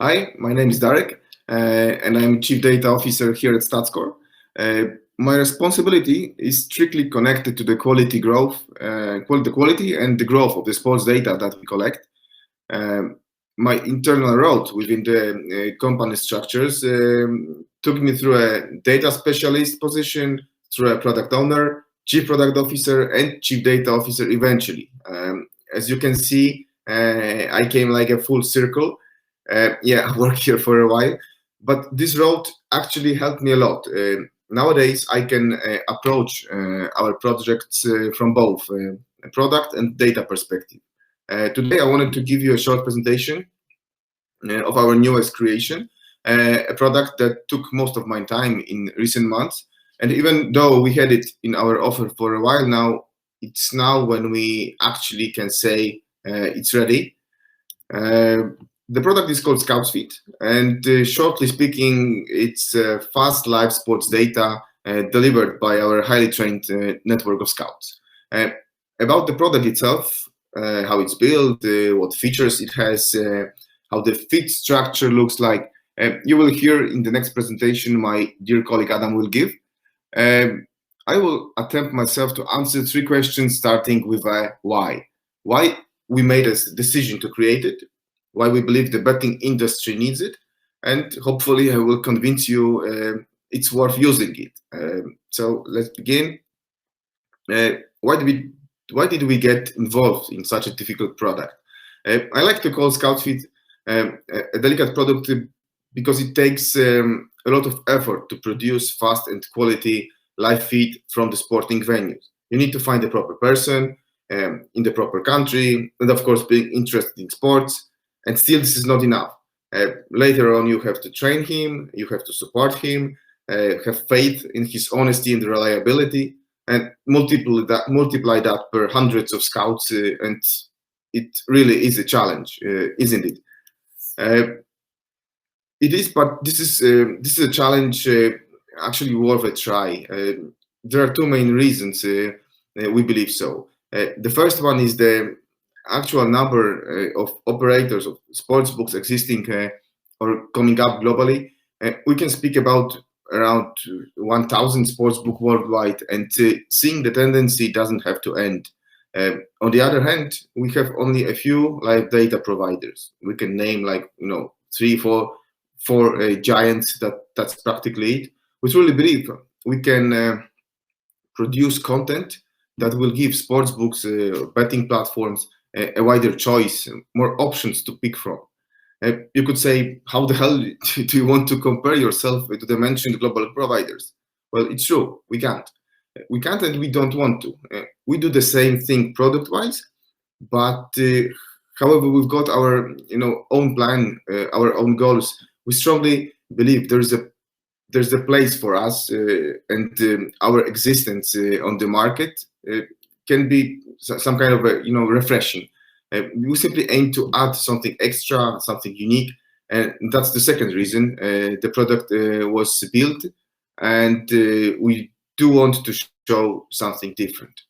Hi, my name is Darek, and I'm Chief Data Officer here at STATSCORE. My responsibility is strictly connected to the quality and the growth of the sports data that we collect. My internal route within the company structures took me through a data specialist position, through a product owner, chief product officer, and chief data officer eventually. As you can see, I came like a full circle. I worked here for a while, but this road actually helped me a lot. Nowadays, I can approach our projects from both a product and data perspective. Today, I wanted to give you a short presentation of our newest creation, a product that took most of my time in recent months. And even though we had it in our offer for a while now, it's now when we actually can say it's ready. The product is called ScoutsFeed, and shortly speaking, it's fast live sports data delivered by our highly trained network of scouts. About the product itself, how it's built, what features it has, how the feed structure looks like, you will hear in the next presentation my dear colleague Adam will give. I will attempt myself to answer three questions, starting with why. Why we made a decision to create it, why we believe the betting industry needs it, and hopefully I will convince you it's worth using it. So let's begin. Why did we get involved in such a difficult product? I like to call ScoutsFeed a delicate product because it takes a lot of effort to produce fast and quality live feed from the sporting venues. You need to find the proper person in the proper country, and of course being interested in sports. And still, this is not enough. Later on, you have to train him, you have to support him, have faith in his honesty and reliability, and multiply that per hundreds of scouts, and it really is a challenge, isn't it? It is, but this is a challenge actually worth a try. There are two main reasons we believe so. The first one is the actual number of operators of sports books existing or coming up globally. We can speak about around 1,000 sports book worldwide, and seeing the tendency doesn't have to end. On the other hand, we have only a few live data providers. We can name like three, four giants. That's practically it. We truly believe we can produce content that will give sports books, betting platforms, a wider choice, more options to pick from. You could say, how the hell do you want to compare yourself to the mentioned global providers? Well, it's true, we can't. We can't, and we don't want to. We do the same thing product-wise, but however, we've got our own plan, our own goals. We strongly believe there's a place for us, and our existence on the market can be some kind of refreshing. We simply aim to add something extra, something unique, and that's the second reason the product was built, and we do want to show something different.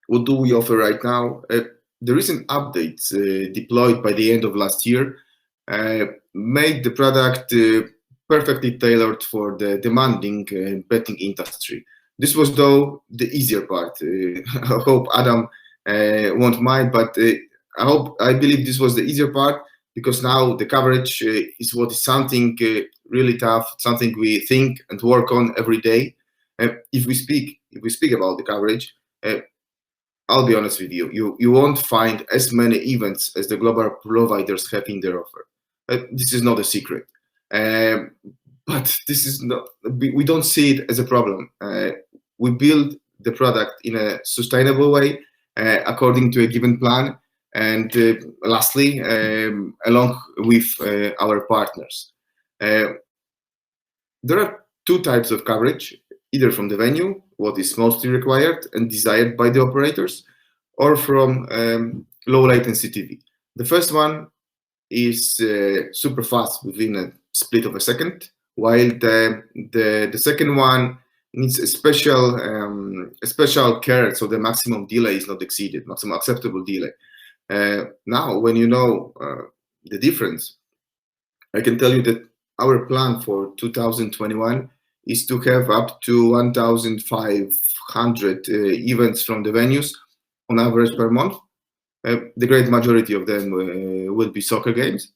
What do we offer right now? The recent updates deployed by the end of last year made the product perfectly tailored for the demanding betting industry. This was, though, the easier part. I hope Adam won't mind, but I believe this was the easier part, because now the coverage is what is something really tough, something we think and work on every day. If we speak about the coverage, I'll be honest with you, you won't find as many events as the global providers have in their offer. This is not a secret, but this is not. We don't see it as a problem. We build the product in a sustainable way, according to a given plan, and lastly, along with our partners. There are two types of coverage, either from the venue, what is mostly required and desired by the operators, or from low latency TV. The first one is super fast within a split of a second, while the second one needs a special care, so the maximum delay is not exceeded, maximum acceptable delay. Now, when you know the difference, I can tell you that our plan for 2021 is to have up to 1,500 events from the venues on average per month. The great majority of them will be soccer games.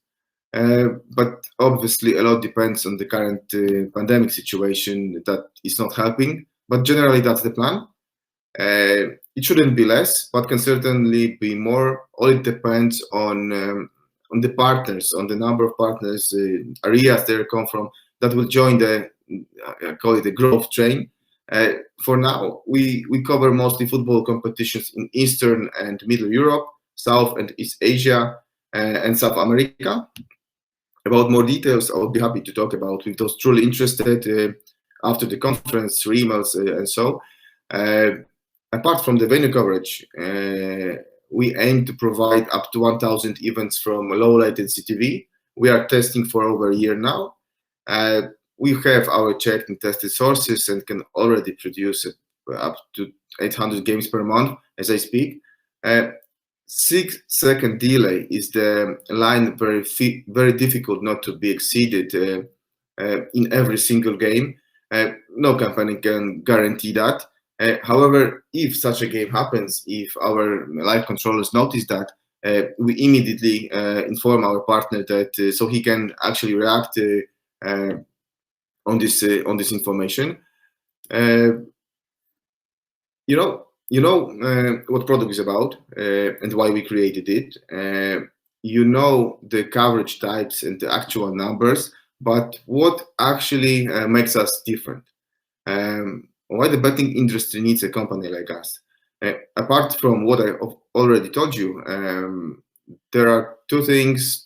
But obviously, a lot depends on the current pandemic situation that is not helping. But generally, that's the plan. It shouldn't be less, but can certainly be more. All it depends on the partners, on the number of partners, areas they come from that will join the call it the growth train. For now, we cover mostly football competitions in Eastern and Middle Europe, South and East Asia, and South America. About more details, I would be happy to talk about with those truly interested after the conference, through emails and so. Apart from the venue coverage, we aim to provide up to 1,000 events from low latency TV. We are testing for over a year now. We have our checked and tested sources and can already produce up to 800 games per month as I speak. 6-second delay is the line very difficult not to be exceeded in every single game. No company can guarantee that. However, if such a game happens, if our live controllers notice that, we immediately inform our partner that so he can actually react on this information. You know what product is about and why we created it. You know the coverage types and the actual numbers, but what actually makes us different? Why the betting industry needs a company like us? Apart from what I already told you, there are two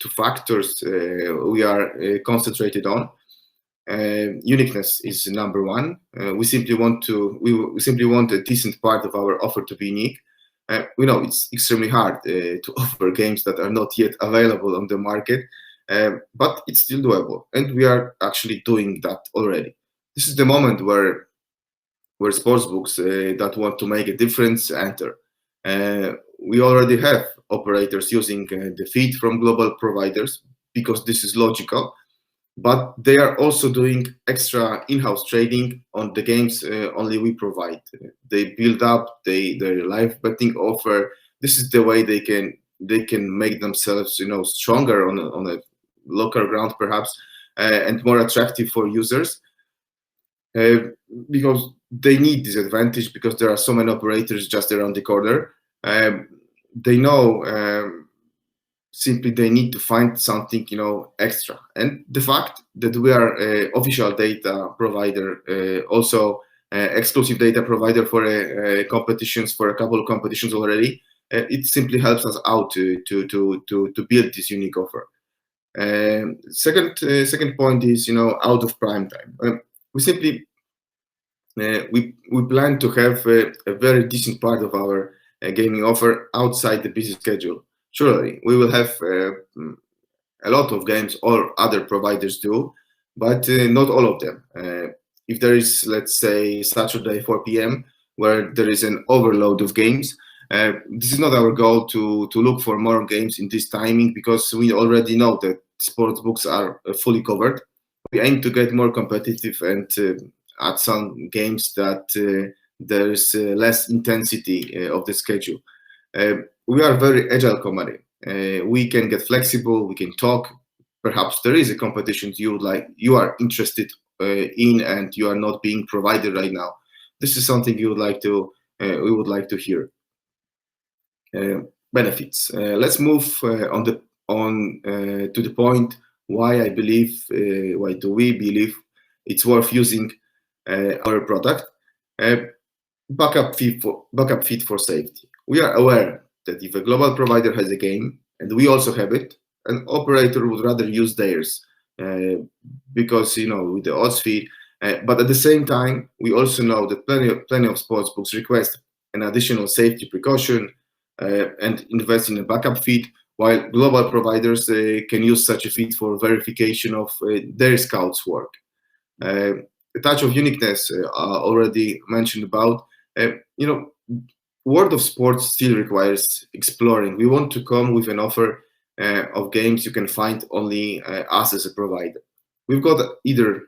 factors we are concentrated on. Uniqueness is number one. We simply want a decent part of our offer to be unique. We know it's extremely hard to offer games that are not yet available on the market, but it's still doable, and we are actually doing that already. This is the moment where sportsbooks that want to make a difference enter. We already have operators using the feed from global providers because this is logical, but they are also doing extra in-house trading on the games only we provide. They build up their live betting offer. This is the way they can make themselves stronger on a local ground perhaps, and more attractive for users. Because they need this advantage because there are so many operators just around the corner. They know simply they need to find something extra. And the fact that we are an official data provider, also exclusive data provider for competitions, for a couple of competitions already, it simply helps us out to build this unique offer. Second point is out of prime time. We simply we plan to have a very decent part of our gaming offer outside the busy schedule. Surely we will have a lot of games or other providers do, but not all of them. If there is, let's say, Saturday 4 p.m. where there is an overload of games, this is not our goal to look for more games in this timing, because we already know that sports books are fully covered. We aim to get more competitive and add some games that there is less intensity of the schedule. We are a very agile company. We can get flexible. We can talk. Perhaps there is a competition you are interested in, and you are not being provided right now. This is something we would like to hear. Benefits. Let's move to the point why do we believe it's worth using our product. Backup feed for safety. We are aware that if a global provider has a game and we also have it, an operator would rather use theirs because with the odds feed. But at the same time, we also know that plenty of sportsbooks request an additional safety precaution and invest in a backup feed, while global providers can use such a feed for verification of their scouts' work. A touch of uniqueness already mentioned about. World of sports still requires exploring. We want to come with an offer of games, you can find only us as a provider. We've got either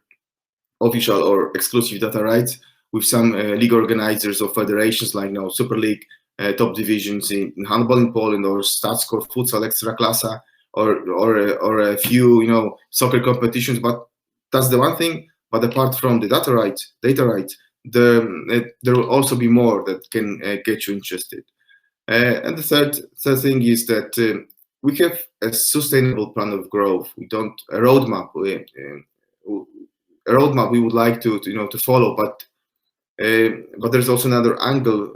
official or exclusive data rights with some league organizers or federations like Super League, top divisions in handball in Poland, or STATSCORE futsal Ekstraklasa, or a few soccer competitions. But that's the one thing. But apart from the data rights, there will also be more that can get you interested. And the third thing is that we have a sustainable plan of growth. We don't a roadmap. A roadmap we would like to follow, but there's also another angle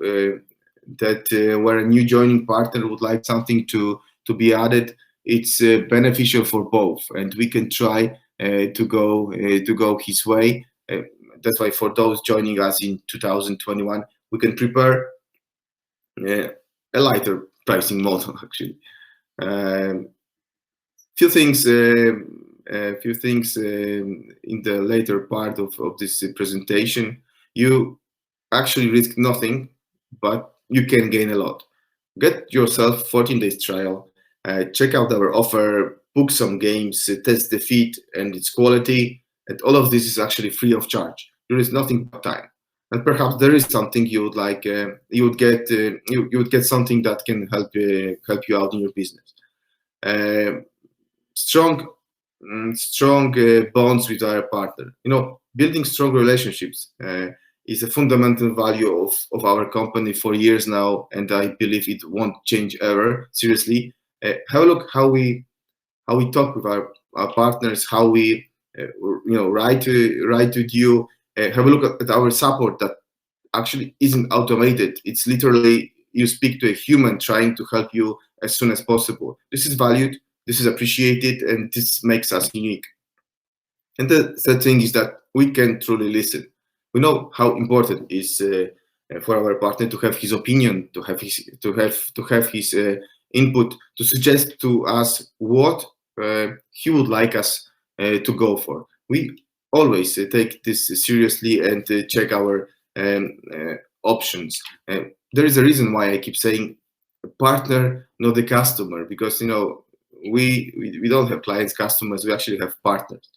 that where a new joining partner would like something to be added. It's beneficial for both, and we can try to go his way. That's why for those joining us in 2021, we can prepare a lighter pricing model actually. Few things in the later part of this presentation. You actually risk nothing, but you can gain a lot. Get yourself 14 days trial, check out our offer, book some games, test the feed and its quality, and all of this is actually free of charge. There is nothing but time. And perhaps there is something you would like. You would get something that can help you out in your business. Strong bonds with our partner. Building strong relationships is a fundamental value of our company for years now, and I believe it won't change ever. Seriously, have a look how we talk with our partners, how we write to you. Have a look at our support that actually isn't automated. It's literally you speak to a human trying to help you as soon as possible. This is valued, this is appreciated, and this makes us unique. And the third thing is that we can truly listen. We know how important it is for our partner to have his opinion, to have his input, to suggest to us what he would like us to go for. We always take this seriously and check our options. There is a reason why I keep saying partner, not the customer, because we don't have clients, customers. We actually have partners.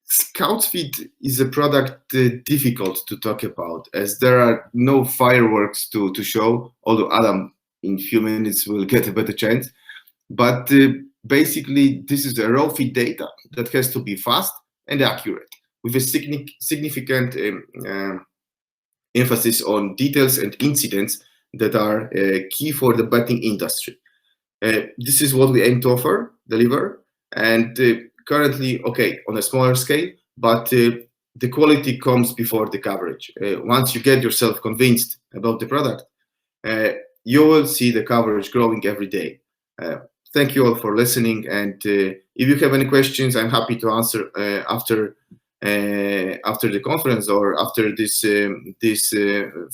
ScoutsFeed is a product difficult to talk about, as there are no fireworks to show, although Adam in a few minutes will get a better chance. But basically, this is a raw feed data that has to be fast and accurate, with a significant emphasis on details and incidents that are key for the betting industry. This is what we aim to deliver, and currently, okay, on a smaller scale, but the quality comes before the coverage. Once you get yourself convinced about the product, you will see the coverage growing every day. Thank you all for listening, and if you have any questions, I'm happy to answer after the conference or after this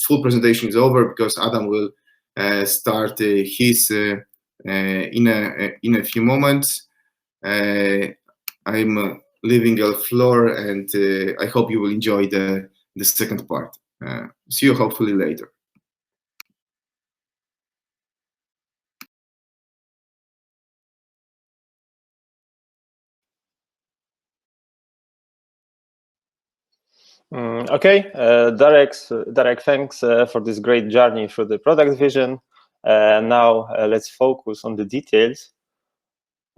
full presentation is over, because Adam will start his in a few moments. I'm leaving the floor, and I hope you will enjoy the second part. See you hopefully later. Okay, Darek, thanks for this great journey through the product vision. Now let's focus on the details.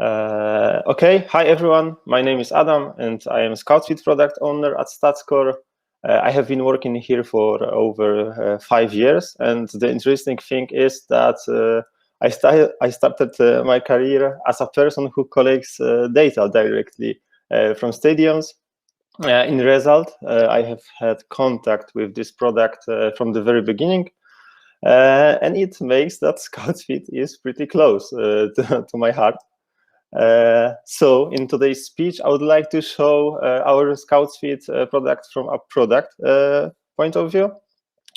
Okay, hi everyone, my name is Adam and I am a ScoutsFeed product owner at STATSCORE. I have been working here for over 5 years, and the interesting thing is that I started my career as a person who collects data directly from stadiums. In result, I have had contact with this product from the very beginning, and it makes that ScoutsFeed is pretty close to my heart. So in today's speech, I would like to show our ScoutsFeed product from a product point of view.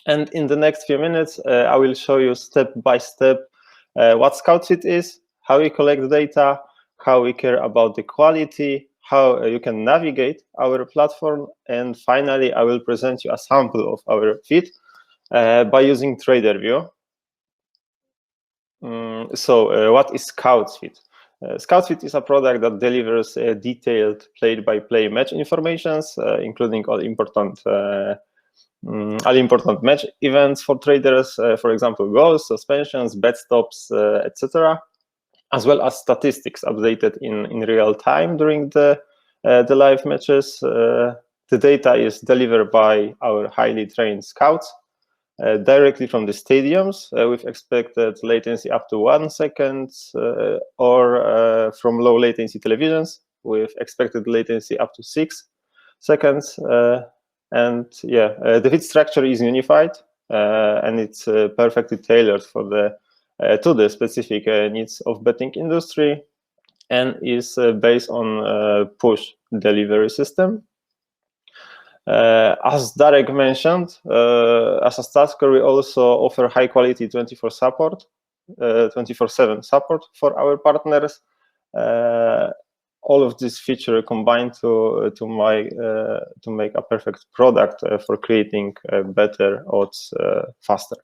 And in the next few minutes, I will show you step by step what ScoutsFeed is, how we collect data, how we care about the quality, how you can navigate our platform, and finally, I will present you a sample of our feed by using TraderView. What is ScoutsFeed? ScoutsFeed is a product that delivers detailed play-by-play match informations, including all important match events for traders, for example, goals, suspensions, bet stops, etc., as well as statistics updated in real time during the live matches. The data is delivered by our highly trained scouts directly from the stadiums with expected latency up to 1 second, or from low latency televisions with expected latency up to 6 seconds. The feed structure is unified and it's perfectly tailored for to the specific needs of betting industry, and is based on push delivery system. As Darek mentioned, as a STATSCORE, we also offer high quality 24/7 support for our partners. All of these features combined to make a perfect product for creating better odds faster.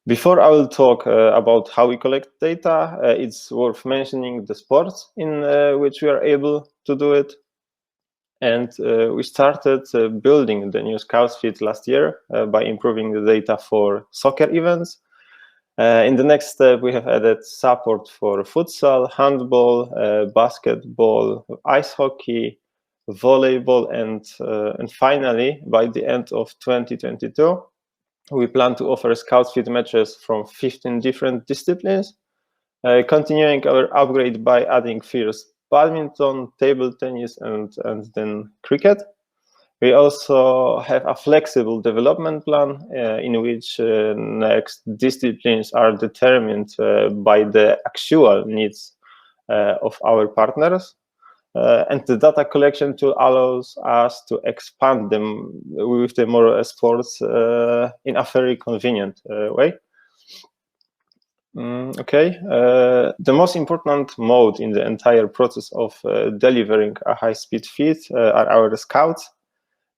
Before I will talk about how we collect data, it's worth mentioning the sports in which we are able to do it. And we started building the new ScoutsFeed last year by improving the data for soccer events. In the next step, we have added support for futsal, handball, basketball, ice hockey, volleyball, and finally, by the end of 2022, we plan to offer ScoutsFeed matches from 15 different disciplines, continuing our upgrade by adding first badminton, table tennis, and then cricket. We also have a flexible development plan in which next disciplines are determined by the actual needs of our partners. And the data collection tool allows us to expand them with the more sports in a very convenient way. The most important mode in the entire process of delivering a high-speed feed are our scouts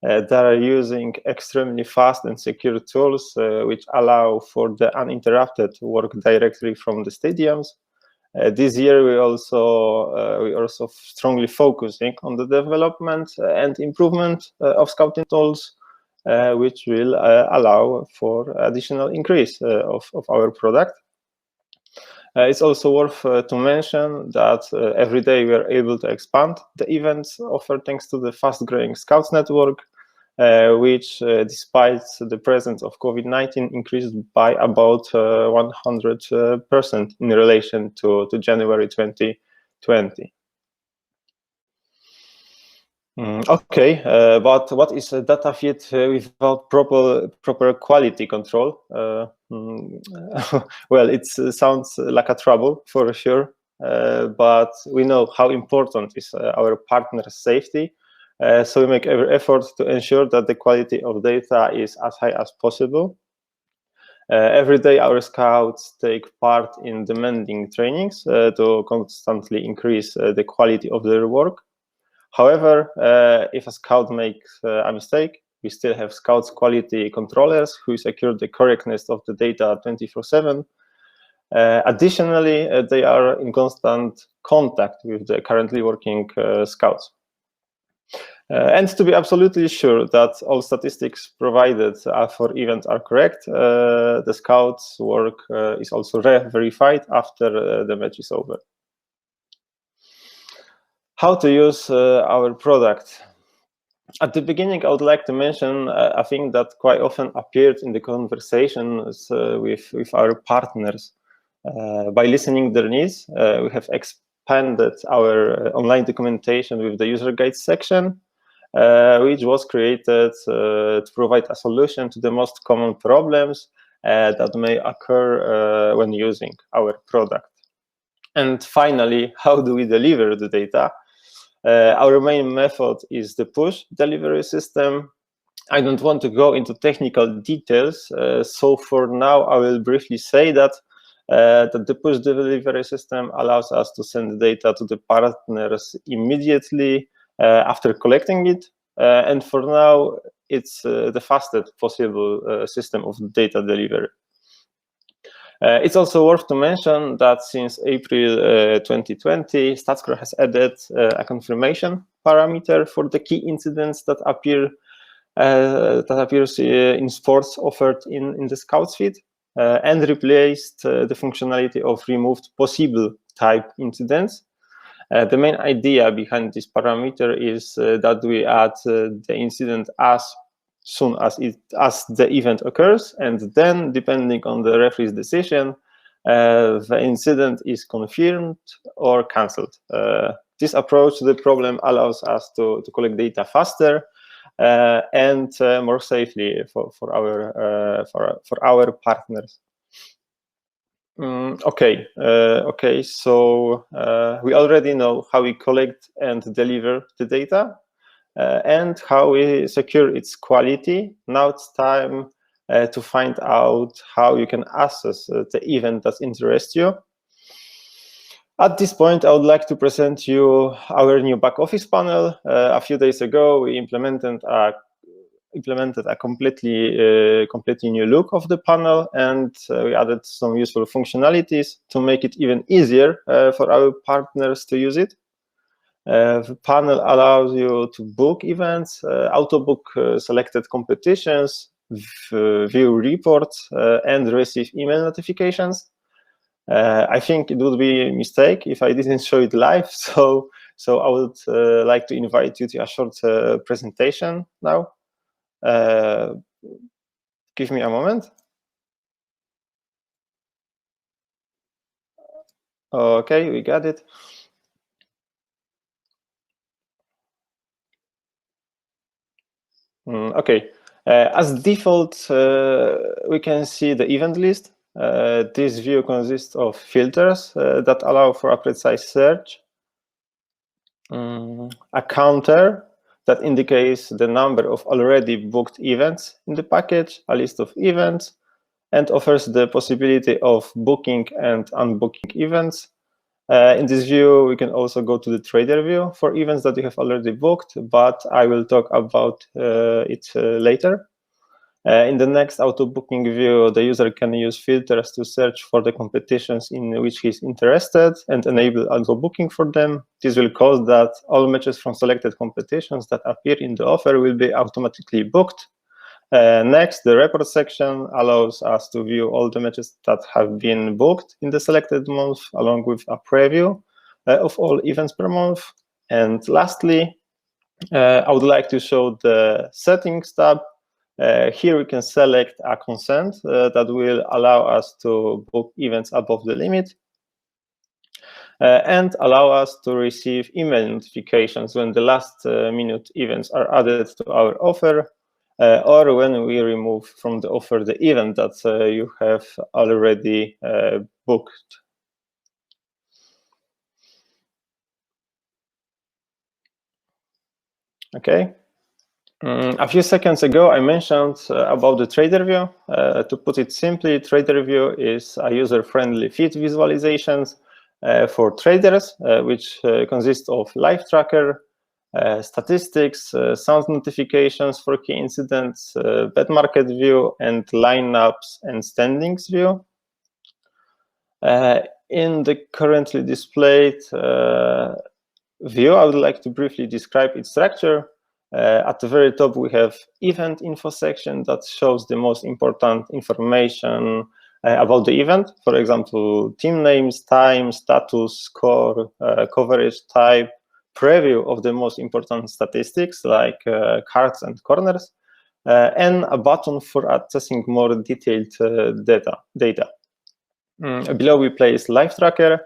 that are using extremely fast and secure tools which allow for the uninterrupted work directly from the stadiums. This year, we also strongly focusing on the development and improvement of scouting tools, which will allow for additional increase of our product. It's also worth to mention that every day we are able to expand the events offered thanks to the fast-growing Scouts network, which, despite the presence of COVID-19, increased by about 100% in relation to January 2020. But what is a data feed without proper quality control? Well, it sounds like a trouble for sure, but we know how important is our partner's safety, so we make every effort to ensure that the quality of data is as high as possible. Every day, our scouts take part in demanding trainings to constantly increase the quality of their work. However, if a scout makes a mistake, we still have scouts quality controllers who secure the correctness of the data 24/7. Additionally, they are in constant contact with the currently working scouts. And to be absolutely sure that all statistics provided for events are correct, the scouts' work is also verified after the match is over. How to use our product. At the beginning, I would like to mention a thing that quite often appeared in the conversations with our partners. By listening their needs, we have expanded our online documentation with the user guides section, which was created to provide a solution to the most common problems that may occur when using our product. And finally, how do we deliver the data? Our main method is the push delivery system. I don't want to go into technical details, so for now I will briefly say that the push delivery system allows us to send data to the partners immediately after collecting it, and for now it's the fastest possible system of data delivery. It's also worth to mention that since April 2020, STATSCORE has added a confirmation parameter for the key incidents that appears in sports offered in the ScoutsFeed, and replaced the functionality of removed possible type incidents. The main idea behind this parameter is that we add the incident as soon as the event occurs, and then, depending on the referee's decision, the incident is confirmed or cancelled. This approach to the problem allows us to collect data faster and more safely for our partners. Okay, so we already know how we collect and deliver the data and how we secure its quality. Now it's time to find out how you can access the event that interests you. At this point, I would like to present you our new Backoffice panel. A few days ago, we implemented a completely new look of the panel, and we added some useful functionalities to make it even easier for our partners to use it. The panel allows you to book events, auto-book selected competitions, view reports, and receive email notifications. I think it would be a mistake if I didn't show it live, so I would like to invite you to a short presentation now. Give me a moment. Okay, we got it. Okay, as default, we can see the event list. This view consists of filters that allow for a precise search, a counter that indicates the number of already booked events in the package, a list of events, and offers the possibility of booking and unbooking events. In this view, we can also go to the trader view for events that you have already booked, but I will talk about it later. In the next auto booking view, the user can use filters to search for the competitions in which he's interested and enable auto booking for them. This will cause that all matches from selected competitions that appear in the offer will be automatically booked. Next, the report section allows us to view all the matches that have been booked in the selected month, along with a preview of all events per month. And lastly, I would like to show the settings tab. Here we can select a consent that will allow us to book events above the limit and allow us to receive email notifications when the last minute events are added to our offer, or when we remove from the offer the event that you have already booked. Okay. A few seconds ago, I mentioned about the trader view. To put it simply, trader view is a user-friendly feed visualizations for traders, which consist of live tracker, statistics, sound notifications for key incidents, bet market view, and lineups and standings view. In the currently displayed view, I would like to briefly describe its structure. At the very top, we have event info section that shows the most important information about the event. For example, team names, time, status, score, coverage type, preview of the most important statistics like cards and corners, and a button for accessing more detailed data. Below we place live tracker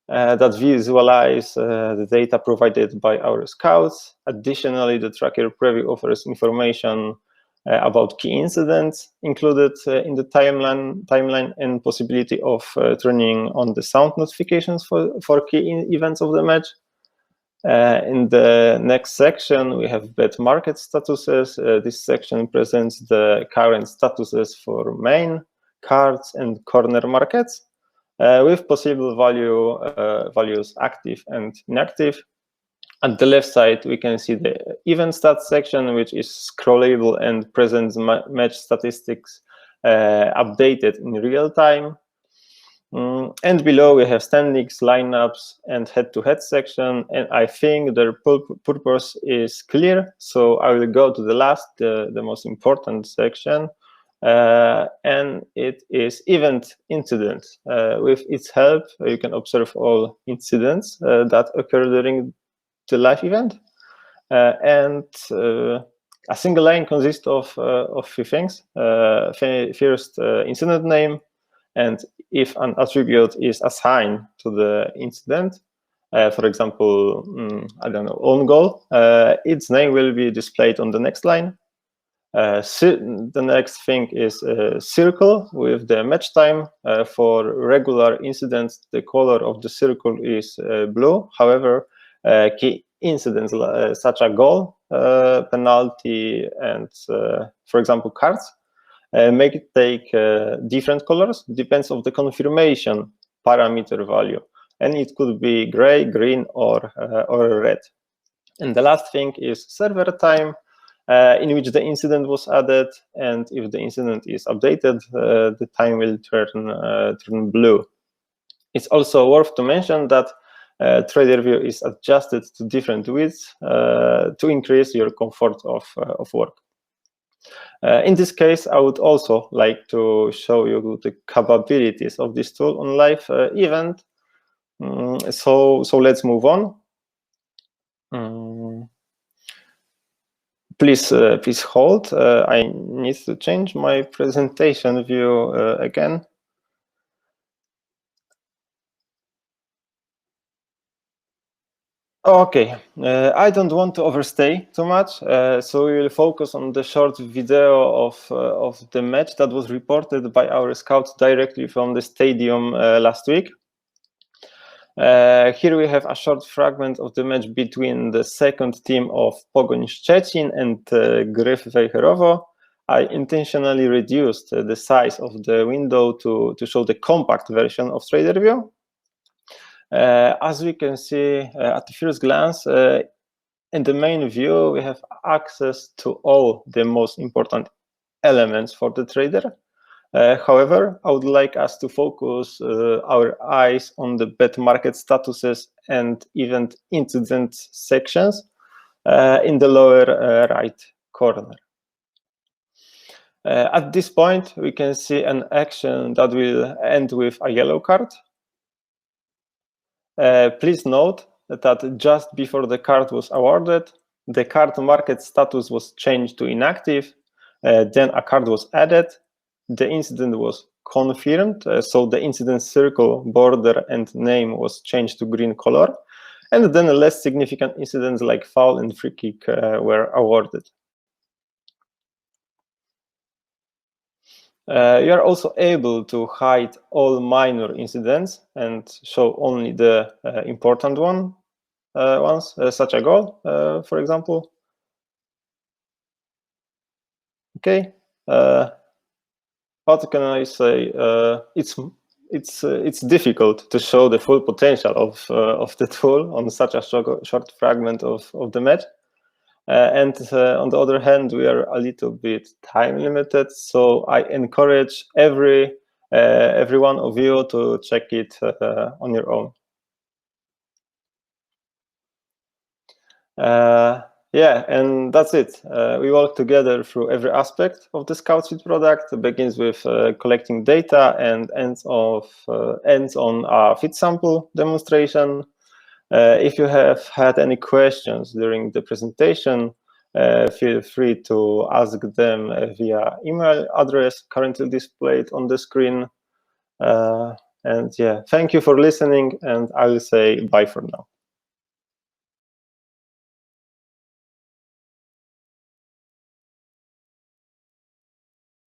that visualize the data provided by our scouts. Additionally, the tracker preview offers information about key incidents included in the timeline and possibility of turning on the sound notifications for key events of the match. In the next section, we have bet market statuses. This section presents the current statuses for main, cards, and corner markets, with possible values active and inactive. At the left side, we can see the event stats section, which is scrollable and presents match statistics updated in real time. And below we have standings, lineups, and head-to-head section. And I think their purpose is clear. So I will go to the last, the most important section. And it is event incident. With its help, you can observe all incidents that occur during the live event. And a single line consists of few things. First, incident name, and if an attribute is assigned to the incident, for example, I don't know, own goal, its name will be displayed on the next line. The next thing is circle with the match time. For regular incidents, the color of the circle is blue. However, key incidents such as goal, penalty, and for example, cards make it take different colors, depends on the confirmation parameter value, and it could be gray, green, or red. And the last thing is server time, in which the incident was added, and if the incident is updated, the time will turn blue. It's also worth to mention that trader view is adjusted to different widths to increase your comfort of work. In this case, I would also like to show you the capabilities of this tool on live event. So let's move on. Please hold. I need to change my presentation view again. Okay, I don't want to overstay too much, so we will focus on the short video of the match that was reported by our scouts directly from the stadium last week. Here we have a short fragment of the match between the second team of Pogoń Szczecin and Gryf Wejherowo. I intentionally reduced the size of the window to show the compact version of Trader View. As we can see at the first glance, in the main view, we have access to all the most important elements for the trader. However, I would like us to focus our eyes on the bet market statuses and event incident sections in the lower right corner. At this point, we can see an action that will end with a yellow card. Please note that just before the card was awarded, the card market status was changed to inactive, then a card was added, the incident was confirmed, so the incident circle, border, and name was changed to green color, and then less significant incidents like foul and free kick were awarded. You are also able to hide all minor incidents and show only the important ones, such a goal, for example. Okay, what can I say? It's difficult to show the full potential of the tool on such a short fragment of the match. And on the other hand, we are a little bit time limited, so I encourage every one of you to check it on your own. Yeah, and that's it. We work together through every aspect of the ScoutsFeed product. It begins with collecting data and ends on a feed sample demonstration. If you have had any questions during the presentation, feel free to ask them via email address currently displayed on the screen. And yeah, thank you for listening, and I will say bye for now.